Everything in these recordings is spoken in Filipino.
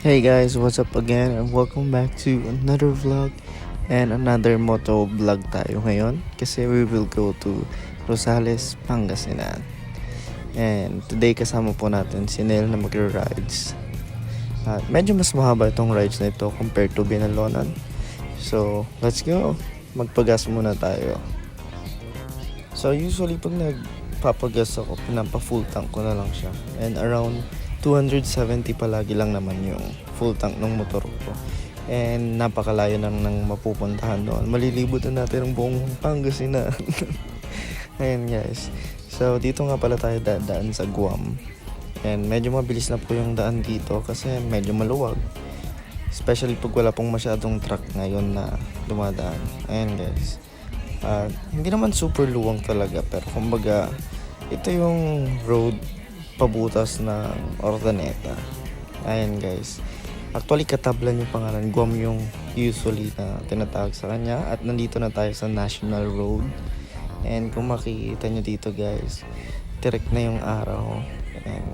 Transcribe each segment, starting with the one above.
Hey guys, what's up again and welcome back to another vlog and another moto vlog tayo ngayon kasi we will go to Rosales, Pangasinan. And today kasama po natin si Nel na mag-rides. At medyo mas mahaba itong rides na ito compared to Binalonan. So, let's go! Magpagas muna tayo. So, usually pag nagpapagas ako, pinapa-full tank ko na lang siya. And around 270 palagi lang naman yung full tank ng motor ko. And napakalayo ng mapupuntahan doon. Malilibutan natin ang buong Pangasinan. Ayan guys. So dito nga pala tayo dadaan sa Guam. And medyo mabilis na po yung daan dito kasi medyo maluwag. Especially pag wala pong masyadong truck ngayon na dumadaan. Ayan guys. Hindi naman super luwang talaga pero kumbaga ito yung road pabutas ng Ordaneta. Ayan guys. Actually Katablan yung pangalan. Guam yung usually na tinatawag sa kanya. At nandito na tayo sa National Road. And kung makikita nyo dito guys, direct na yung araw. And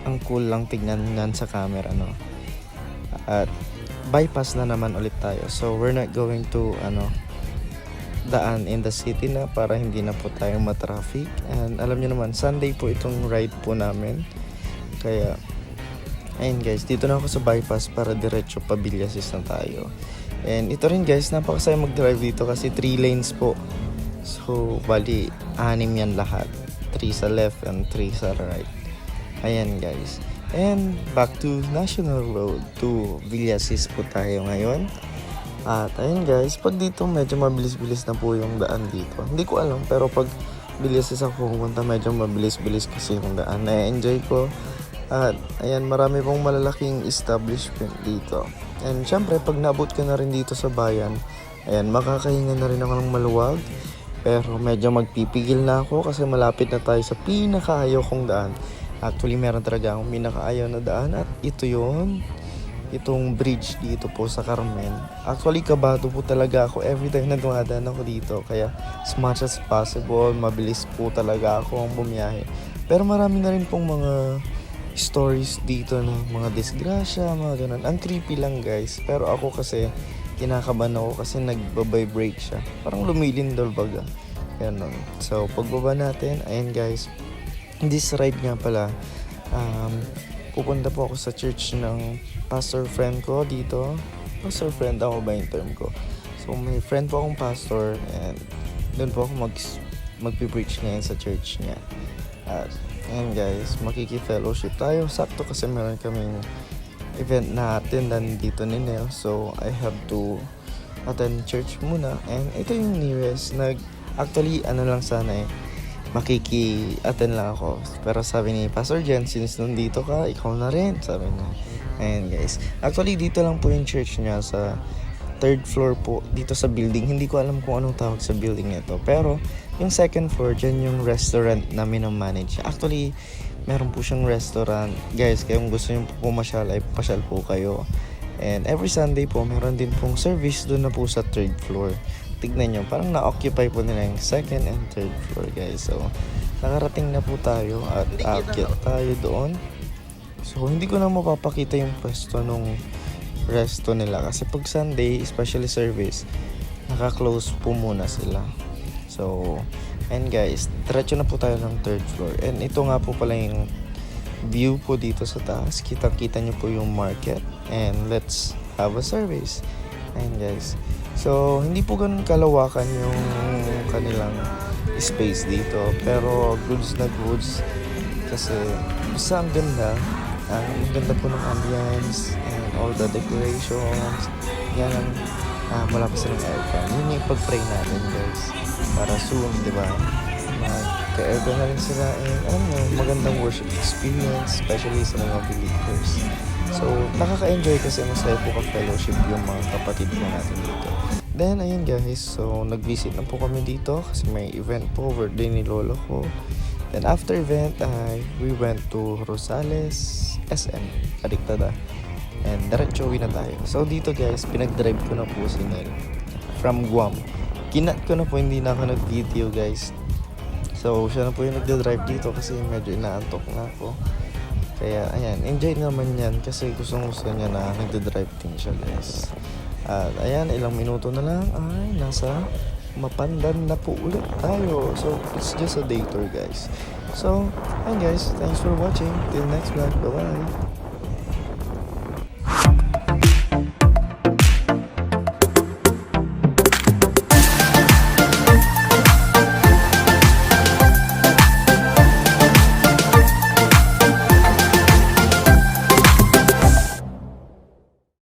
ang cool lang tignan nan sa camera, no? At bypass na naman ulit tayo. So we're not going to daan in the city na para hindi na po tayo matraffic. And alam niyo naman, Sunday po itong ride po namin. Kaya, ayun guys, dito na ako sa bypass para diretso pa Villasis na tayo. And ito rin guys, napakasaya mag-drive dito kasi 3 lanes po. So, bali, 6 yan lahat. 3 sa left and 3 sa right. Ayan guys. And back to National Road to Villasis po tayo ngayon. At ayun guys, pag dito medyo mabilis-bilis na po yung daan dito. Hindi ko alam pero pag Villasis ako pumunta medyo mabilis-bilis kasi yung daan. Na-enjoy ko. At ayan, marami pong malalaking establishment dito. And syempre pag naabot ka na rin dito sa bayan, ayan, makakahinga na rin ako ng maluwag. Pero medyo magpipigil na ako kasi malapit na tayo sa pinakaayaw kong daan. Actually meron talaga akong pinakaayaw na daan at ito yun. Itong bridge dito po sa Carmen. Actually kabado po talaga ako every time na dumadaan ako dito. Kaya as much as possible, mabilis po talaga ako ang bumiyahe. Pero marami na rin pong mga stories dito na mga disgrasya, mga ganun. Ang creepy lang guys. Pero ako kasi kinakabahan ako kasi nagbabibrate siya. Parang lumilindol baga. Ganun. So pagbaba natin, ayan guys. This ride nga pala, pupunta po ako sa church ng pastor friend ko dito. Pastor friend ako ba yung term ko? So may friend po akong pastor and doon po ako magpipreach ngayon sa church niya. At ayan guys, makiki-fellowship tayo. Sakto kasi meron kaming event na attendan dito ni Nel. So I have to attend church muna. And ito yung nearest. Actually lang sana makiki-attend lang ako. Pero sabi ni Pastor Jen, since nandito ka, ikaw na rin, sabi niya. Ayan guys. Actually dito lang po yung church niya sa 3rd floor po dito sa building. Hindi ko alam kung anong tawag sa building nito. Pero yung 2nd floor, dyan yung restaurant na minamanage. Actually, meron po siyang restaurant. Guys, kaya kung gusto nyo pumasyal ay pasyal po kayo. And every Sunday po, meron din pong service doon na po sa 3rd floor. Tignan nyo, parang na-occupy po nila yung 2nd and 3rd floor guys. So, nakarating na po tayo at aakyat tayo doon. So, hindi ko na mapapakita yung pwesto nung resto nila. Kasi pag Sunday, especially service, naka-close po muna sila. So, and guys, diretso na po tayo ng 3rd floor. And ito nga po pala yung view po dito sa taas. Kita-kita nyo po yung market. And let's have a service. And guys, so hindi po ganun kalawakan yung kanilang space dito. Pero goods na goods. Kasi basta ang ganda. Ang ganda po ng ambience and all the decorations. Yan ang wala pa silang aircon. Yun yung pag-pray natin guys. Para soon, di ba? Magka-aircon na rin sila. And alam nyo, magandang worship experience. Especially sa mga believers. So, nakaka-enjoy kasi masaya po ka-fellowship yung mga kapatid mo natin dito. Then, ayun guys. So, nag-visit na po kami dito kasi may event po. Birthday ni lolo ko. Then, after event, we went to Rosales, SM, Adictada. And diretso uwi na tayo. So, dito guys, pinag-drive ko na po si Nel from Guam. Kinat ko na po, hindi na ako nag-video guys. So, siya na po yung nagda-drive dito kasi medyo inaantok na ako. Kaya ayan, enjoy naman yan kasi gustong gusto niya na nagda-drive din siya guys. At ayan, ilang minuto na lang ay nasa Mapandan na po ulit tayo. So it's just a day tour guys. So, ayan guys, thanks for watching. Till next vlog, bye bye.